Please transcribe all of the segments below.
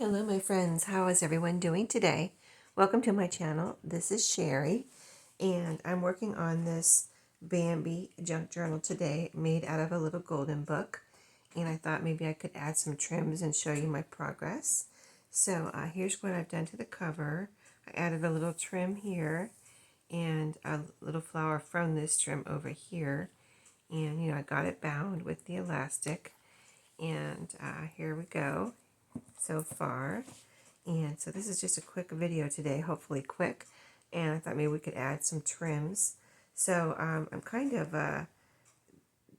Hello my friends, how is everyone doing today? Welcome to my channel. This is Sheree and I'm working on this Bambi junk journal today made out of a little golden book, and I thought maybe I could add some trims and show you my progress. So here's what I've done to the cover. I added a little trim here and a little flower from this trim over here, and I got it bound with the elastic, and here we go so far. And so this is just a quick video today, hopefully quick, and I thought maybe we could add some trims. So I'm kind of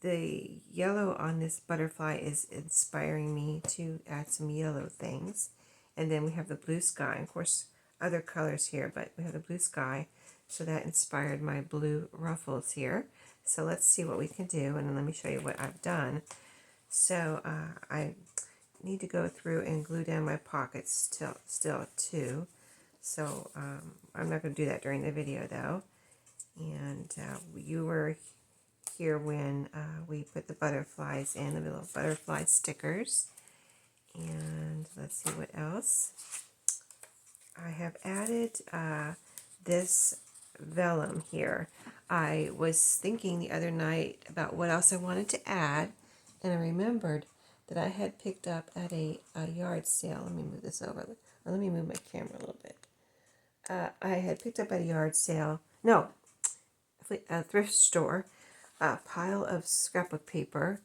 the yellow on this butterfly is inspiring me to add some yellow things. And then we have the blue sky, of course other colors here, but we have the blue sky, so that inspired my blue ruffles here. So let's see what we can do, and then let me show you what I've done. So I need to go through and glue down my pockets still too. So I'm not going to do that during the video though. And you were here when we put the butterflies in, the little butterfly stickers. And let's see what else. I have added this vellum here. I was thinking the other night about what else I wanted to add, and I remembered that I had picked up at a yard sale. Let me move this over. Or let me move my camera a little bit. I had picked up at a yard sale, no, a thrift store, a pile of scrapbook paper,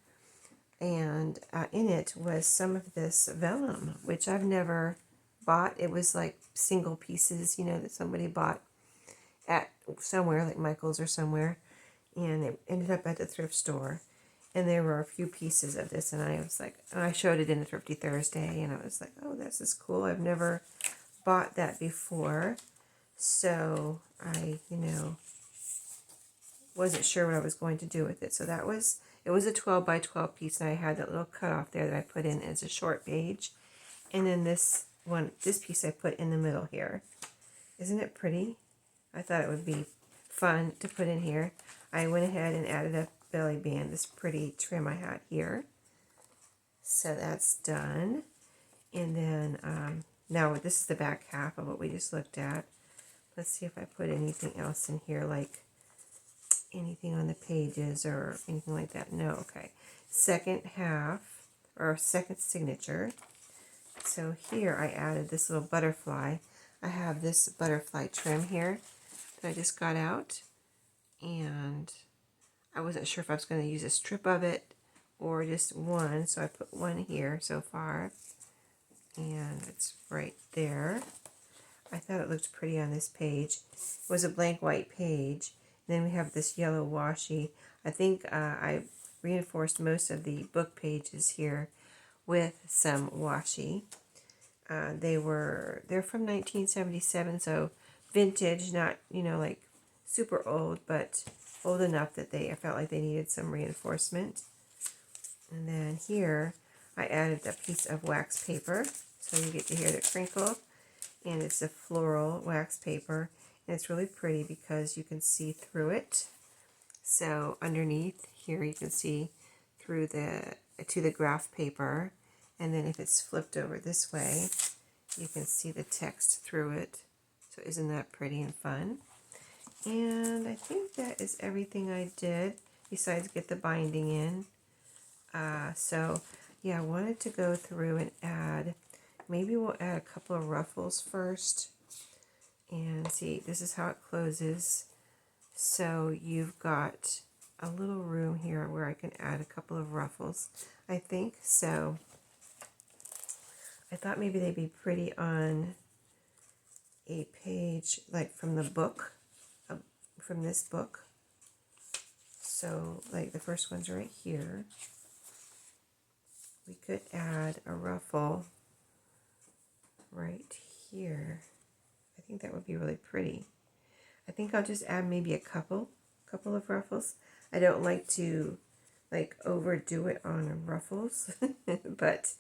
and in it was some of this vellum, which I've never bought. It was like single pieces, that somebody bought at somewhere, like Michael's or somewhere, and it ended up at the thrift store. And there were a few pieces of this, and I was like, and I showed it in the Thrifty Thursday, and I was like, oh, this is cool. I've never bought that before. So I, wasn't sure what I was going to do with it. So it was a 12 by 12 piece, and I had that little cutoff there that I put in as a short page. And then this piece I put in the middle here. Isn't it pretty? I thought it would be fun to put in here. I went ahead and added a belly band, this pretty trim I had here. So that's done. And then now this is the back half of what we just looked at. Let's see if I put anything else in here, like anything on the pages or anything like that. No, okay. Second half, or second signature. So here I added this little butterfly. I have this butterfly trim here that I just got out, and I wasn't sure if I was going to use a strip of it or just one, so I put one here so far, and it's right there. I thought it looked pretty on this page. It was a blank white page. And then we have this yellow washi. I think I reinforced most of the book pages here with some washi. They're from 1977, so vintage, not like super old, but old enough that I felt like they needed some reinforcement. And then here I added a piece of wax paper, so you get to hear the crinkle, and it's a floral wax paper, and it's really pretty because you can see through it. So underneath here you can see through to the graph paper, and then if it's flipped over this way you can see the text through it. So isn't that pretty and fun? And I think that is everything I did besides get the binding in. So yeah, I wanted to go through and add, maybe we'll add a couple of ruffles first. And see, this is how it closes. So you've got a little room here where I can add a couple of ruffles, I think. So I thought maybe they'd be pretty on a page like from the book, from this book. So like the first one's right here. We could add a ruffle right here. I think that would be really pretty. I think I'll just add maybe a couple of ruffles. I don't like to overdo it on ruffles, but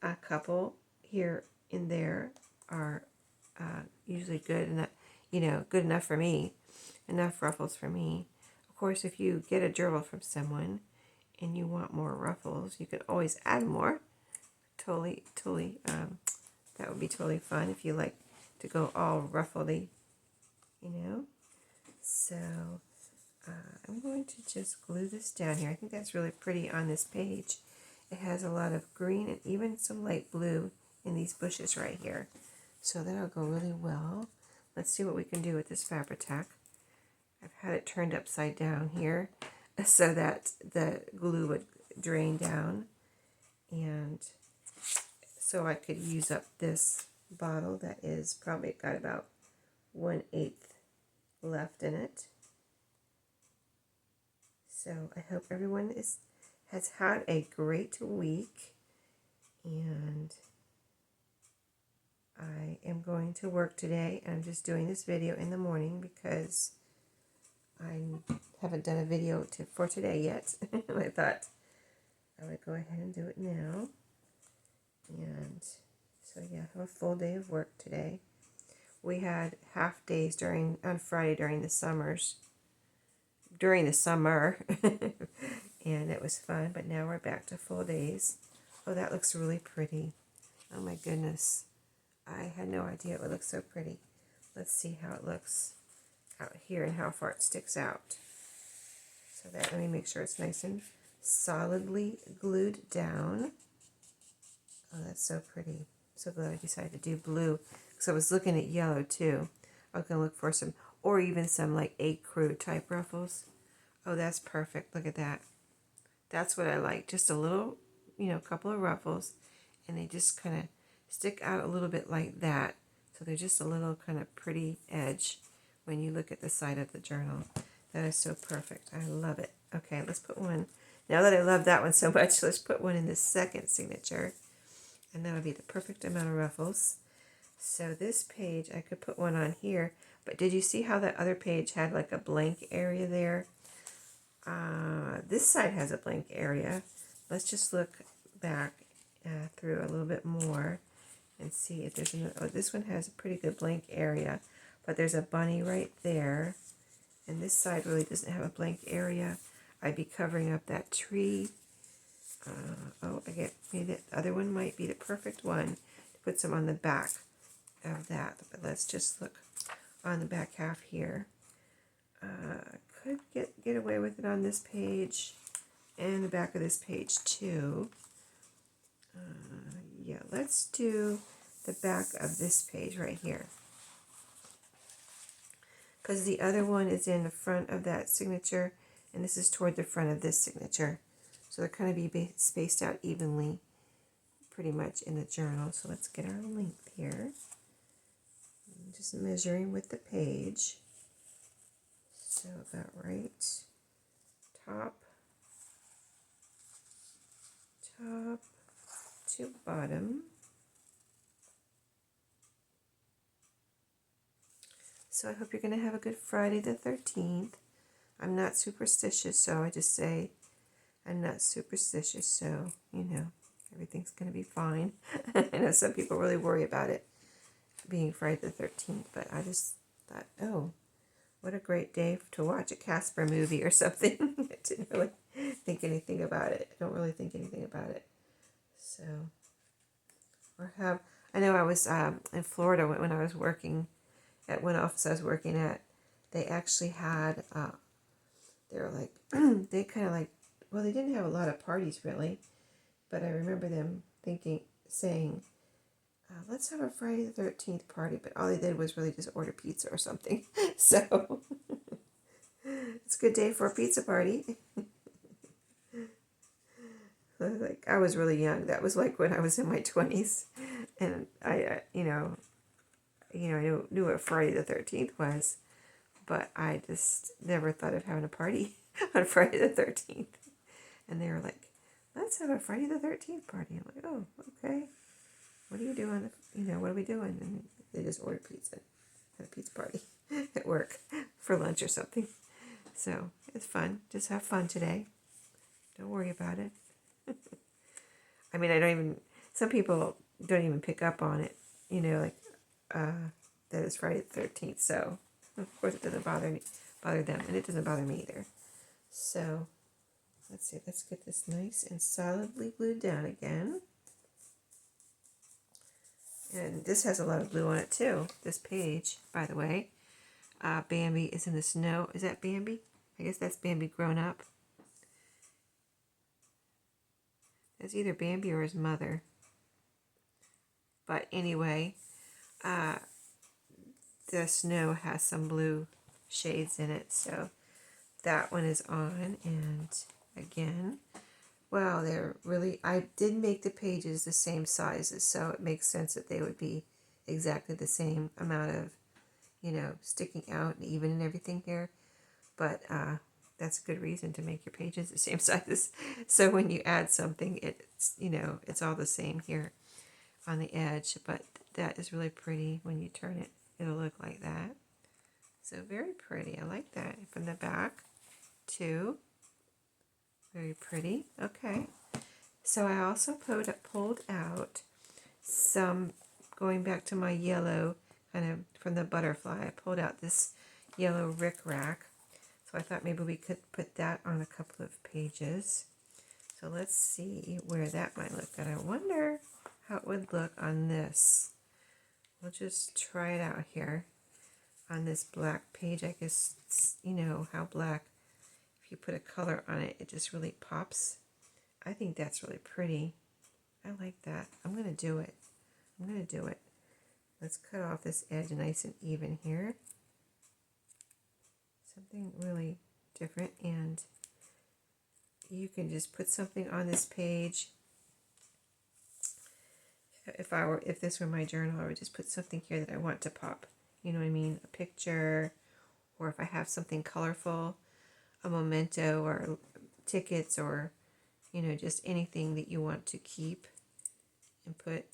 a couple here and there are usually good enough, good enough for me. Enough ruffles for me. Of course, if you get a gerbil from someone and you want more ruffles, you can always add more. Totally would be totally fun if you like to go all ruffly, you know. So I'm going to just glue this down here. I think that's really pretty on this page. It has a lot of green and even some light blue in these bushes right here. So that'll go really well. Let's see what we can do with this Fabri-Tac. I've had it turned upside down here so that the glue would drain down. And so I could use up this bottle that is probably got about 1/8 left in it. So I hope everyone has had a great week, and I am going to work today. I'm just doing this video in the morning because I haven't done a video for today yet. And I thought I would go ahead and do it now. And so yeah, I have a full day of work today. We had half days on Friday during the summer, and it was fun, but now we're back to full days. Oh, that looks really pretty. Oh my goodness. I had no idea it would look so pretty. Let's see how it looks out here and how far it sticks out. So that, let me make sure it's nice and solidly glued down. Oh, that's so pretty. So glad I decided to do blue, because I was looking at yellow too. I was going to look for some, or even some like ecru type ruffles. Oh, that's perfect. Look at that. That's what I like. Just a little, couple of ruffles, and they just kind of stick out a little bit like that. So they're just a little kind of pretty edge when you look at the side of the journal. That is so perfect. I love it. Okay, let's put one. Now that I love that one so much, let's put one in the second signature. And that'll be the perfect amount of ruffles. So this page, I could put one on here. But did you see how that other page had like a blank area there? This side has a blank area. Let's just look back through a little bit more and see if there's another. Oh, this one has a pretty good blank area, but there's a bunny right there. And this side really doesn't have a blank area. I'd be covering up that tree. Maybe the other one might be the perfect one to put some on the back of that. But let's just look on the back half here. Could get away with it on this page and the back of this page too. Yeah, let's do the back of this page right here, because the other one is in the front of that signature, and this is toward the front of this signature. So they're kind of be spaced out evenly pretty much in the journal. So let's get our length here. I'm just measuring with the page. So about right top to bottom. So I hope you're going to have a good Friday the 13th. I'm not superstitious, so I just say I'm not superstitious, so, everything's going to be fine. I know some people really worry about it being Friday the 13th, but I just thought, oh, what a great day to watch a Casper movie or something. I didn't really think anything about it. I don't really think anything about it. So, I know I was in Florida when I was working at one office I was working at. They actually had, they were like, they kind of like, well, they didn't have a lot of parties really, but I remember them saying, let's have a Friday the 13th party, but all they did was really just order pizza or something. So it's a good day for a pizza party. Like, I was really young. That was like when I was in my 20s, and I knew what Friday the 13th was, but I just never thought of having a party on Friday the 13th. And they were like, let's have a Friday the 13th party. I'm like, oh, okay. What are you doing? What are we doing? And they just ordered pizza at a pizza party at work for lunch or something. So it's fun. Just have fun today. Don't worry about it. I mean, some people don't even pick up on it, that it's Friday the 13th. So of course it doesn't bother them, and it doesn't bother me either. So let's see, let's get this nice and solidly glued down again. And this has a lot of blue on it too. This page, by the way. Bambi is in the snow. Is that Bambi? I guess that's Bambi grown up. It's either Bambi or his mother. But anyway, the snow has some blue shades in it. So that one is on. And again, wow, they're really, I did make the pages the same sizes. So it makes sense that they would be exactly the same amount of, sticking out and even and everything here. But that's a good reason to make your pages the same sizes. So when you add something, it's all the same here on the edge. But that is really pretty. When you turn it, it'll look like that. So very pretty. I like that. From the back too. Very pretty. Okay. So I also pulled out some, going back to my yellow, kind of from the butterfly, I pulled out this yellow rickrack. So I thought maybe we could put that on a couple of pages. So let's see where that might look good. I wonder how it would look on this. We'll just try it out here on this black page. I guess, how black, if you put a color on it, it just really pops. I think that's really pretty. I like that. I'm going to do it. Let's cut off this edge nice and even here. Something really different, and you can just put something on this page. If this were my journal, I would just put something here that I want to pop. You know what I mean? A picture, or if I have something colorful, a memento or tickets, or just anything that you want to keep and put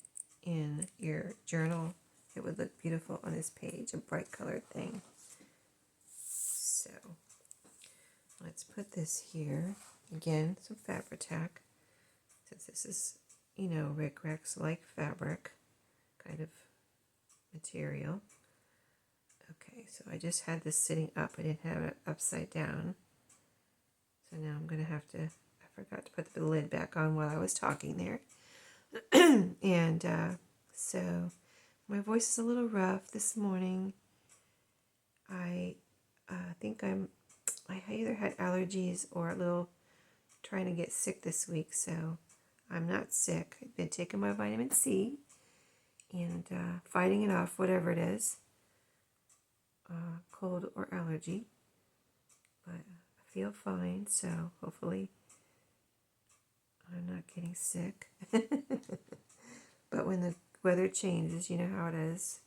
in your journal. It would look beautiful on this page, a bright colored thing. So let's put this here. Again, some Fabri-Tac, since this is, rickrack's like fabric kind of material. Okay, so I just had this sitting up. I didn't have it upside down. So now I'm going to have to, I forgot to put the lid back on while I was talking there. And so my voice is a little rough this morning. I think I either had allergies or a little trying to get sick this week, so I'm not sick. I've been taking my vitamin C and fighting it off, whatever it is, cold or allergy. But I feel fine, so hopefully I'm not getting sick. But when the weather changes, you know how it is.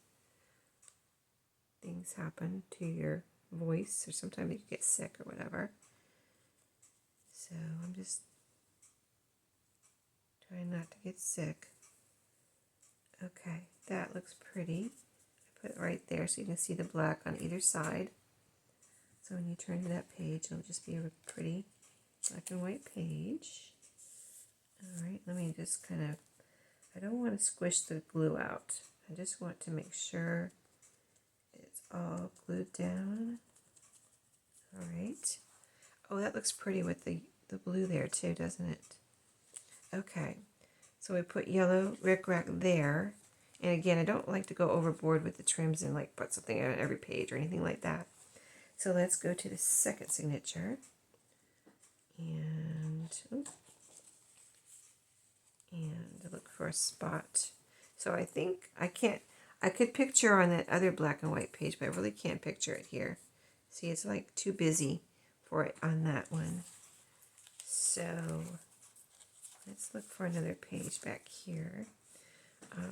Things happen to your voice, or sometimes you get sick or whatever. So I'm just trying not to get sick. Okay, that looks pretty. I put it right there so you can see the black on either side. So when you turn to that page, it'll just be a pretty black and white page. Alright, let me just kind of, I don't want to squish the glue out. I just want to make sure it's all glued down. Alright. Oh, that looks pretty with the blue there too, doesn't it? Okay, so we put yellow rickrack there. And again, I don't like to go overboard with the trims and like put something on every page or anything like that. So let's go to the second signature. And look for a spot. So I think I could picture on that other black and white page, but I really can't picture it here. See, it's like too busy for it on that one. So let's look for another page back here.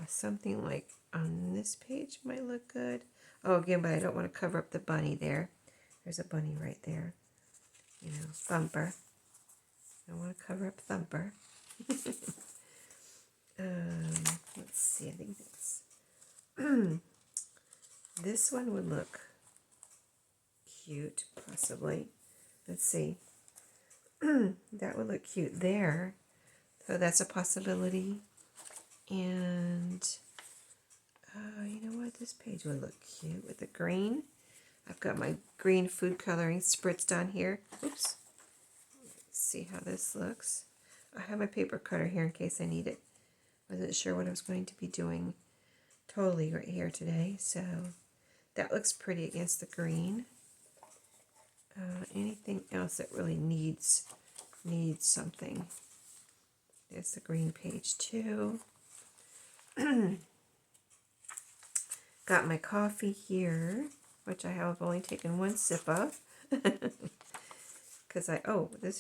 Something like on this page might look good. Oh, again, but I don't want to cover up the bunny there. There's a bunny right there. Thumper. I don't want to cover up Thumper. Let's see, I think that's this one would look cute, possibly. Let's see. That would look cute there. So that's a possibility. And you know what? This page would look cute with the green. I've got my green food coloring spritzed on here. Oops. Let's see how this looks. I have my paper cutter here in case I need it. I wasn't sure what I was going to be doing. totally right here today. So that looks pretty against the green. Anything else that really needs something? There's the green page too. Got my coffee here, which I have only taken one sip of. Because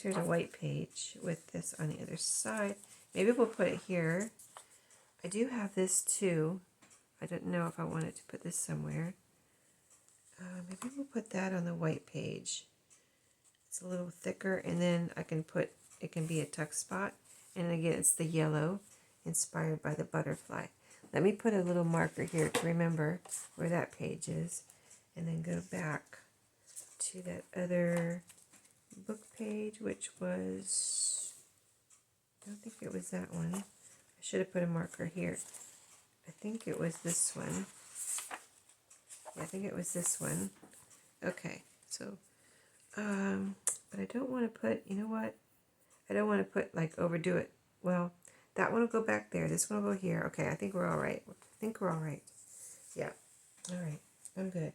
here's a white page with this on the other side. Maybe we'll put it here. I do have this too. I don't know if I wanted to put this somewhere. Maybe we'll put that on the white page. It's a little thicker, and then I can put, it can be a tuck spot. And again, it's the yellow inspired by the butterfly. Let me put a little marker here to remember where that page is, and then go back to that other book page, which was, I don't think it was that one. I should have put a marker here. I think it was this one. Yeah, I think it was this one. Okay, so, but I don't want to put, you know what? I don't want to put, like, overdo it. Well, that one will go back there. This one will go here. Okay, I think we're all right. Yeah, all right. I'm good.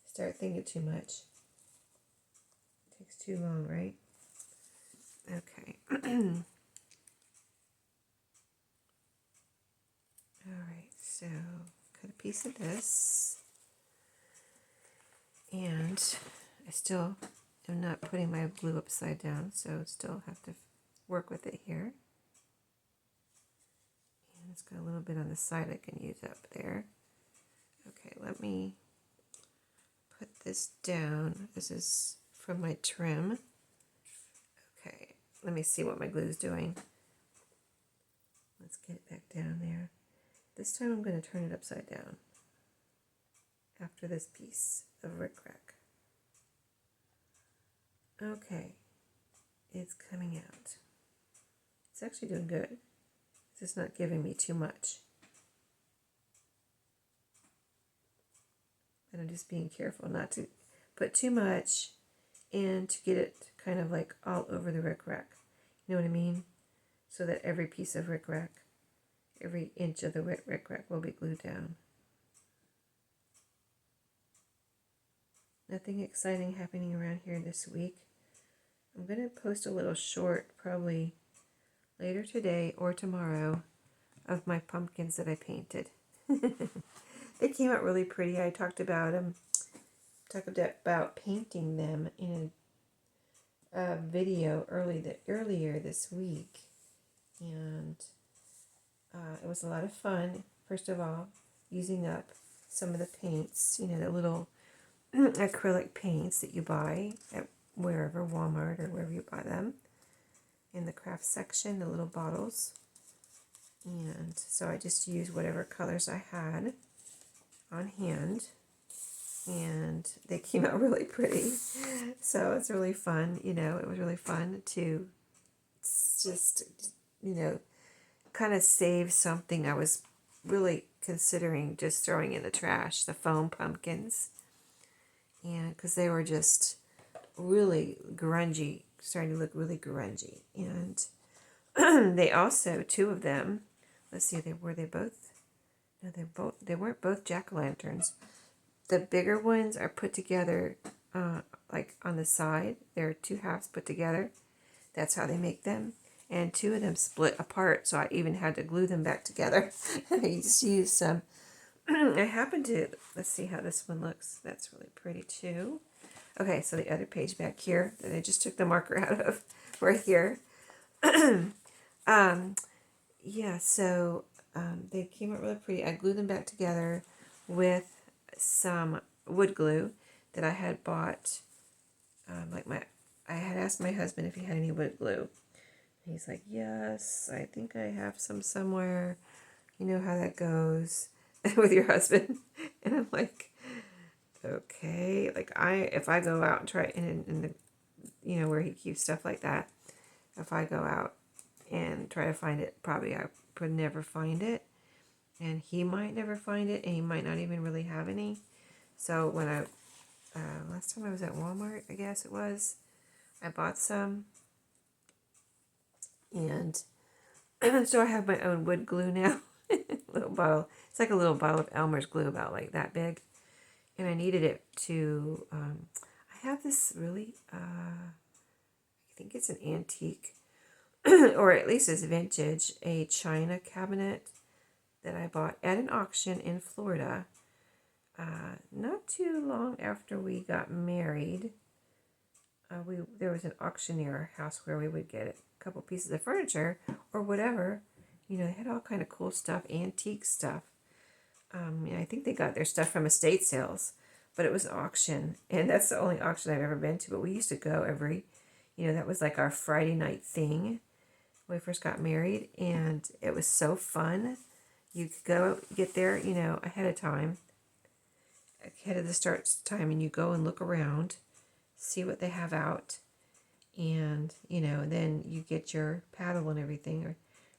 Start thinking too much. Takes too long, right? Okay. All right, so cut a piece of this. And I still am not putting my glue upside down, so still have to work with it here. And it's got a little bit on the side I can use up there. Okay, let me put this down. This is from my trim. Okay, let me see what my glue is doing. Let's get it back down there. This time I'm going to turn it upside down after this piece of rickrack. Okay, it's coming out. It's actually doing good. It's just not giving me too much. And I'm just being careful not to put too much and to get it kind of like all over the rickrack. You know what I mean? So that every piece of rickrack, every inch of the rickrack will be glued down. Nothing exciting happening around here this week. I'm going to post a little short, probably later today or tomorrow, of my pumpkins that I painted. They came out really pretty. I talked about painting them in a video earlier this week, and it was a lot of fun. First of all, using up some of the paints, the little acrylic paints that you buy at wherever, Walmart or wherever you buy them, in the craft section, the little bottles. And so I just used whatever colors I had on hand, and they came out really pretty. So it's really fun, it was really fun to just, kind of save something I was really considering just throwing in the trash, the foam pumpkins. And because they were just really grungy, starting to look really grungy. And they also, two of them, let's see, they both? No, they weren't both jack-o'-lanterns. The bigger ones are put together, like on the side. They're two halves put together. That's how they make them. And two of them split apart, so I even had to glue them back together. I just used some. I happened to, let's see how this one looks. That's really pretty too. Okay, so the other page back here that I just took the marker out of, right here. They came out really pretty. I glued them back together with some wood glue that I had bought. I had asked my husband if he had any wood glue. He's like, yes, I think I have some somewhere. You know how that goes with your husband. And I'm like, okay. Like if I go out and try in the, where he keeps stuff like that, if I go out and try to find it, probably I would never find it. And he might never find it, and he might not even really have any. So when last time I was at Walmart, I guess it was, I bought some. And so I have my own wood glue now. little bottle. It's like a little bottle of Elmer's glue, about like that big. And I needed it to, I have this really, I think it's an antique, or at least it's vintage, a china cabinet that I bought at an auction in Florida not too long after we got married. There was an auctioneer house where we would get a couple pieces of furniture or whatever. You know, they had all kind of cool stuff, antique stuff. I think they got their stuff from estate sales, but it was auction, and that's the only auction I've ever been to. But we used to go that was like our Friday night thing when we first got married, and it was so fun. You could go get there, ahead of time, ahead of the start time, and you go and look around, see what they have out, and then you get your paddle and everything, or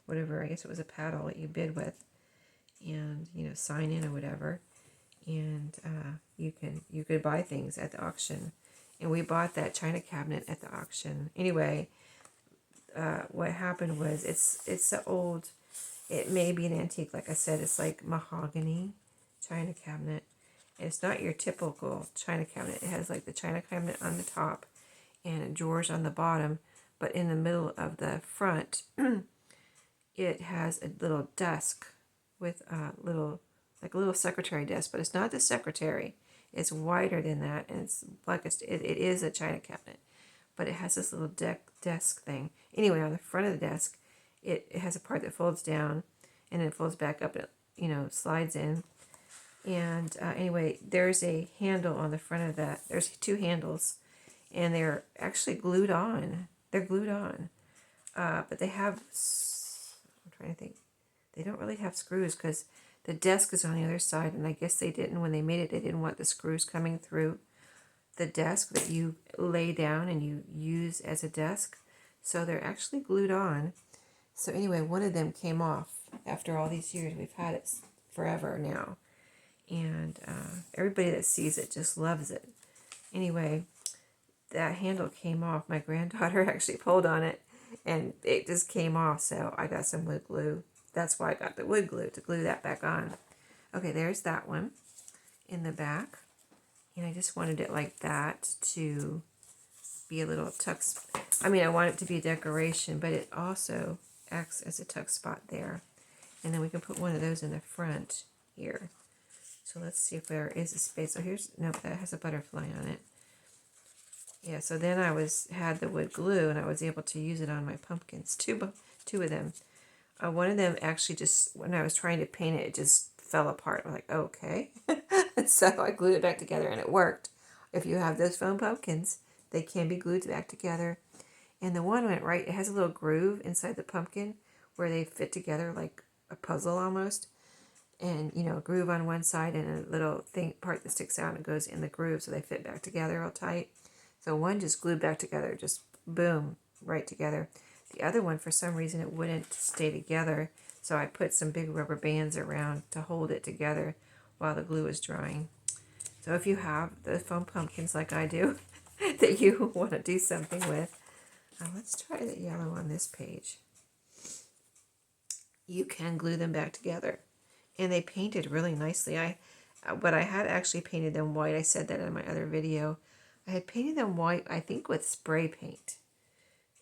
whatever. I guess it was a paddle that you bid with, and sign in or whatever, and you could buy things at the auction, and we bought that china cabinet at the auction. Anyway, what happened was it's an old, it may be an antique, like I said. It's like mahogany china cabinet. It's not your typical china cabinet. It has like the china cabinet on the top and drawers on the bottom, but in the middle of the front, it has a little desk with a little secretary desk, but it's not the secretary. It's wider than that, and it's like it is a china cabinet, but it has this little desk thing. Anyway, on the front of the desk, it has a part that folds down, and then it folds back up. And slides in. And anyway, there's a handle on the front of that. There's two handles, and they're actually glued on. They're glued on. But they have, I'm trying to think, they don't really have screws because the desk is on the other side, and I guess they didn't, when they made it, they didn't want the screws coming through the desk that you lay down and you use as a desk. So they're actually glued on. So anyway, one of them came off after all these years. We've had it forever now. And everybody that sees it just loves it. Anyway, that handle came off. My granddaughter actually pulled on it, and it just came off. So I got some wood glue. That's why I got the wood glue, to glue that back on. Okay, there's that one in the back. And I just wanted it like that to be a little tuck. I want it to be a decoration, but it also acts as a tuck spot there. And then we can put one of those in the front here. So let's see if there is a space. So nope, that has a butterfly on it. Yeah, so then I had the wood glue, and I was able to use it on my pumpkins. Two of them. One of them actually just, when I was trying to paint it, it just fell apart. I'm like, okay. So I glued it back together, and it worked. If you have those foam pumpkins, they can be glued back together. And the one went right, it has a little groove inside the pumpkin where they fit together like a puzzle almost. And, a groove on one side and a little part that sticks out and goes in the groove, so they fit back together all tight. So one just glued back together, just boom, right together. The other one, for some reason, it wouldn't stay together, so I put some big rubber bands around to hold it together while the glue is drying. So if you have the foam pumpkins like I do, that you want to do something with, let's try the yellow on this page. You can glue them back together. And they painted really nicely. But I had actually painted them white. I said that in my other video. I had painted them white, I think, with spray paint.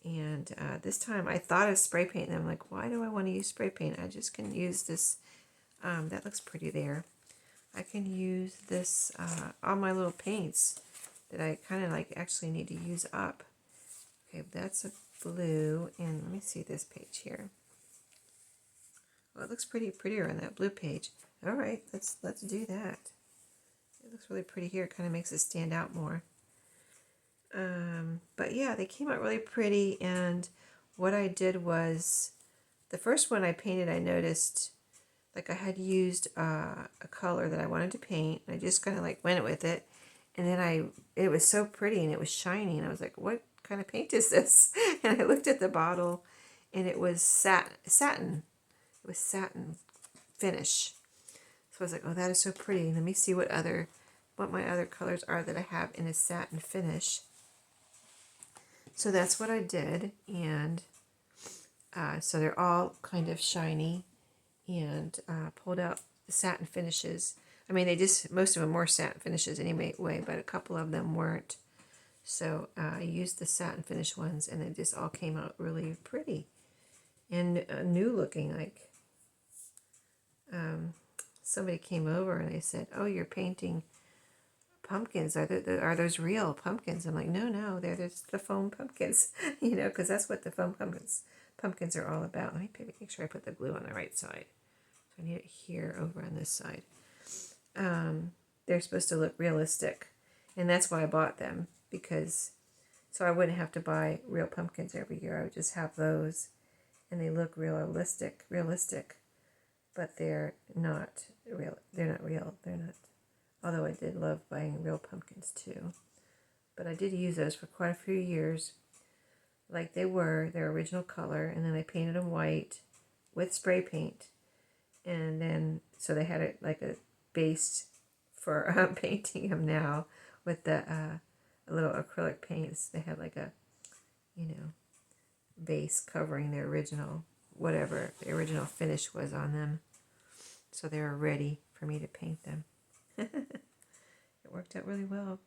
And this time I thought of spray paint, and I'm like, why do I want to use spray paint? I just can use this. That looks pretty there. I can use this on my little paints that I kind of actually need to use up. Okay, that's a blue. And let me see this page here. Well, it looks prettier on that blue page. All right, let's do that. It looks really pretty here. It kind of makes it stand out more. But yeah, they came out really pretty. And what I did was, the first one I painted, I noticed I had used a color that I wanted to paint. And I just kind of went with it. And then it was so pretty and it was shiny. And I was like, what kind of paint is this? And I looked at the bottle, and it was satin. It was satin finish. So I was like, oh, that is so pretty. Let me see what my other colors are that I have in a satin finish. So that's what I did. And so they're all kind of shiny. and pulled out the satin finishes. I mean, most of them were satin finishes anyway, but a couple of them weren't. So I used the satin finish ones, and it just all came out really pretty and new looking. Like somebody came over and they said, "Oh, you're painting pumpkins. Are those real pumpkins?" I'm like, no, they're just the foam pumpkins, because that's what the foam pumpkins are all about. Let me make sure I put the glue on the right side. So I need it here over on this side. They're supposed to look realistic, and that's why I bought them, because so I wouldn't have to buy real pumpkins every year. I would just have those, and they look realistic, but they're not real. They're not real. They're not. Although I did love buying real pumpkins too. But I did use those for quite a few years, like they were, their original color, and then I painted them white with spray paint. And then, so they had like a base for painting them now with the little acrylic paints. They had like a, base covering their original, whatever the original finish was on them. So they were ready for me to paint them. It worked out really well.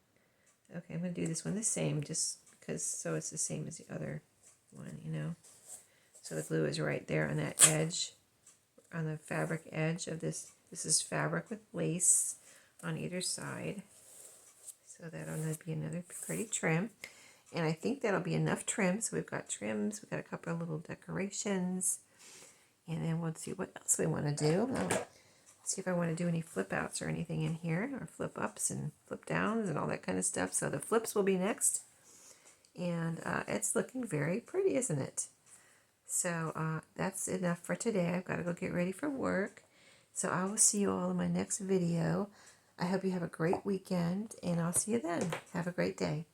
Okay, I'm going to do this one the same, just because, so it's the same as the other one, So the glue is right there on that edge, on the fabric edge of this. This is fabric with lace on either side. So that'll be another pretty trim. And I think that'll be enough trim. So we've got trims, we've got a couple of little decorations. And then we'll see what else we want to do. See if I want to do any flip outs or anything in here, or flip ups and flip downs and all that kind of stuff. So the flips will be next. And it's looking very pretty, isn't it? So that's enough for today. I've got to go get ready for work. So I will see you all in my next video. I hope you have a great weekend, and I'll see you then. Have a great day.